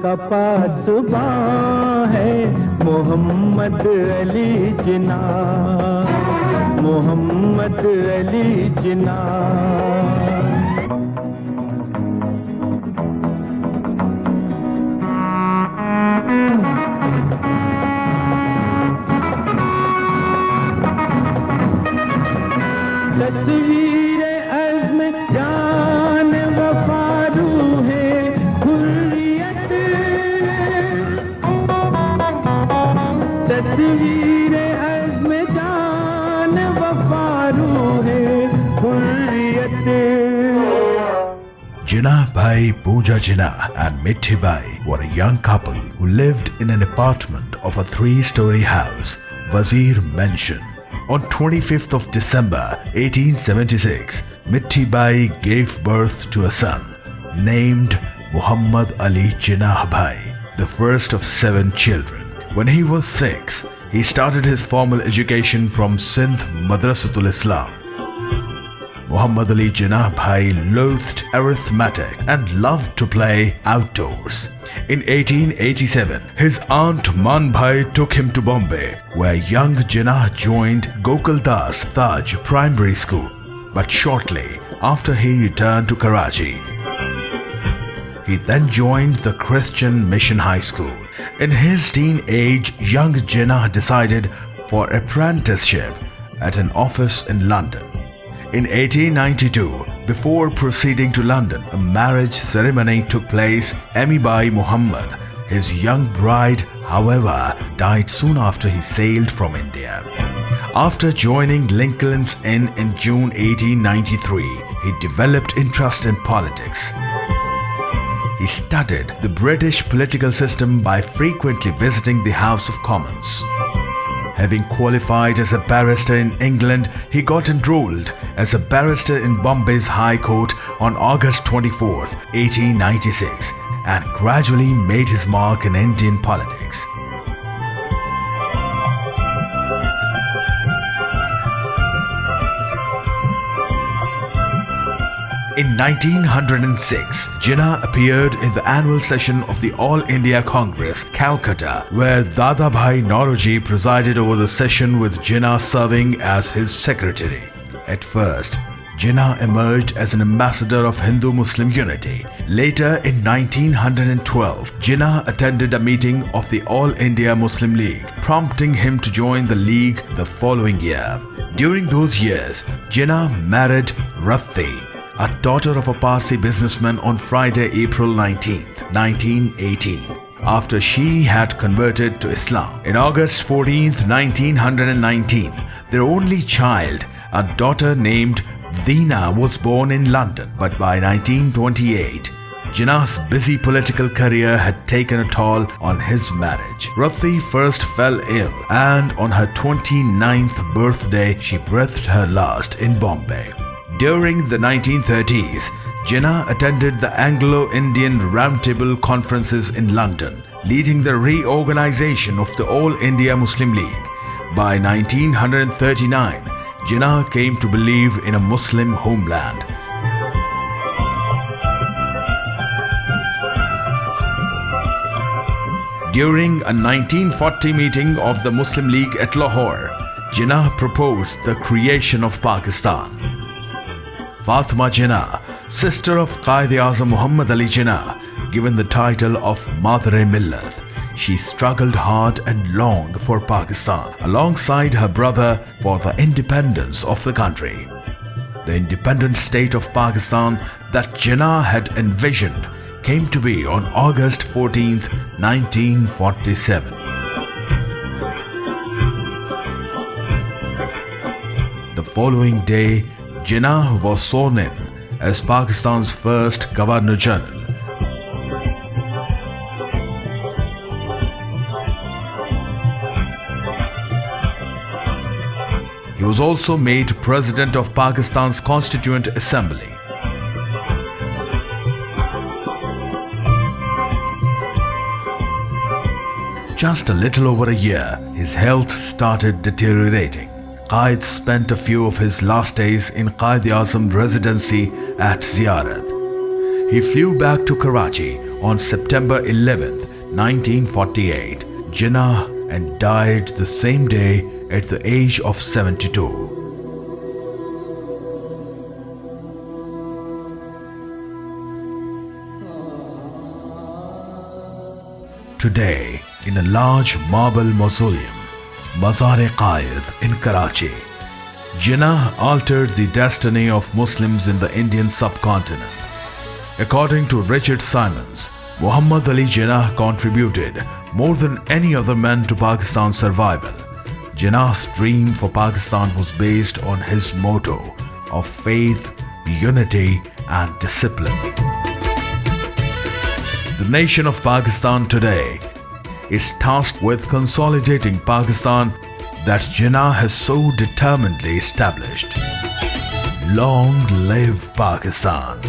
का पासबां है मोहम्मद अली जिन्ना, मोहम्मद अली जिन्ना। तस्वीर अज़्म जान वफारू है हुर्रियत, तस्वीर अज़्म जान वफारू है Hurriyat. Jinnah Bhai Pooja Jinnah and Mithi Bai were a young couple who lived in an apartment of a 3-story house, Wazir Mansion. On 25th of December 1876, Mithi Bai gave birth to a son named Muhammad Ali Jinnah Bhai, the first of 7 children. When he was 6, he started his formal education from Sindh Madrasatul Islam. Muhammad Ali Jinnah Bhai loathed arithmetic and loved to play outdoors. In 1887, his aunt Man Bhai took him to Bombay, where young Jinnah joined Gokul Das Taj Primary School. But shortly after he returned to Karachi, he then joined the Christian Mission High School. In his teen age, young Jinnah decided for apprenticeship at an office in London. In 1892, before proceeding to London, a marriage ceremony took place. Emi Bai Muhammad, his young bride, however, died soon after he sailed from India. After joining Lincoln's Inn in June 1893, he developed interest in politics. He studied the British political system by frequently visiting the House of Commons. Having qualified as a barrister in England, he got enrolled as a barrister in Bombay's High Court on August 24, 1896, and gradually made his mark in Indian politics. In 1906, Jinnah appeared in the annual session of the All India Congress, Calcutta, where Dada Bhai Nauroji presided over the session with Jinnah serving as his secretary. At first, Jinnah emerged as an ambassador of Hindu-Muslim unity. Later, in 1912, Jinnah attended a meeting of the All India Muslim League, prompting him to join the league the following year. During those years, Jinnah married Rathi, a daughter of a Parsi businessman, on Friday, April 19, 1918, after she had converted to Islam. In August 14, 1919, their only child, a daughter named Dina, was born in London. But by 1928, Jinnah's busy political career had taken a toll on his marriage. Rathi first fell ill, and on her 29th birthday, she breathed her last in Bombay. During the 1930s, Jinnah attended the Anglo-Indian Roundtable conferences in London, leading the reorganization of the All India Muslim League. By 1939, Jinnah came to believe in a Muslim homeland. During a 1940 meeting of the Muslim League at Lahore, Jinnah proposed the creation of Pakistan. Fatima Jinnah, sister of Quaid-e-Azam Muhammad Ali Jinnah, given the title of Madar-e-Millat, she struggled hard and long for Pakistan alongside her brother for the independence of the country. The independent state of Pakistan that Jinnah had envisioned came to be on August 14, 1947. The following day, Jinnah was sworn in as Pakistan's first Governor-General. He was also made President of Pakistan's Constituent Assembly. Just a little over a year, his health started deteriorating. Quaid spent a few of his last days in Quaid-e-Azam residency at Ziyarat. He flew back to Karachi on September 11th, 1948, Jinnah, and died the same day at the age of 72. Today, in a large marble mausoleum, Mazar-e-Qaid in Karachi, Jinnah altered the destiny of Muslims in the Indian subcontinent. According to Richard Simons, Muhammad Ali Jinnah contributed more than any other man to Pakistan's survival. Jinnah's dream for Pakistan was based on his motto of faith, unity, and discipline. The nation of Pakistan today is tasked with consolidating Pakistan that Jinnah has so determinedly established. Long live Pakistan!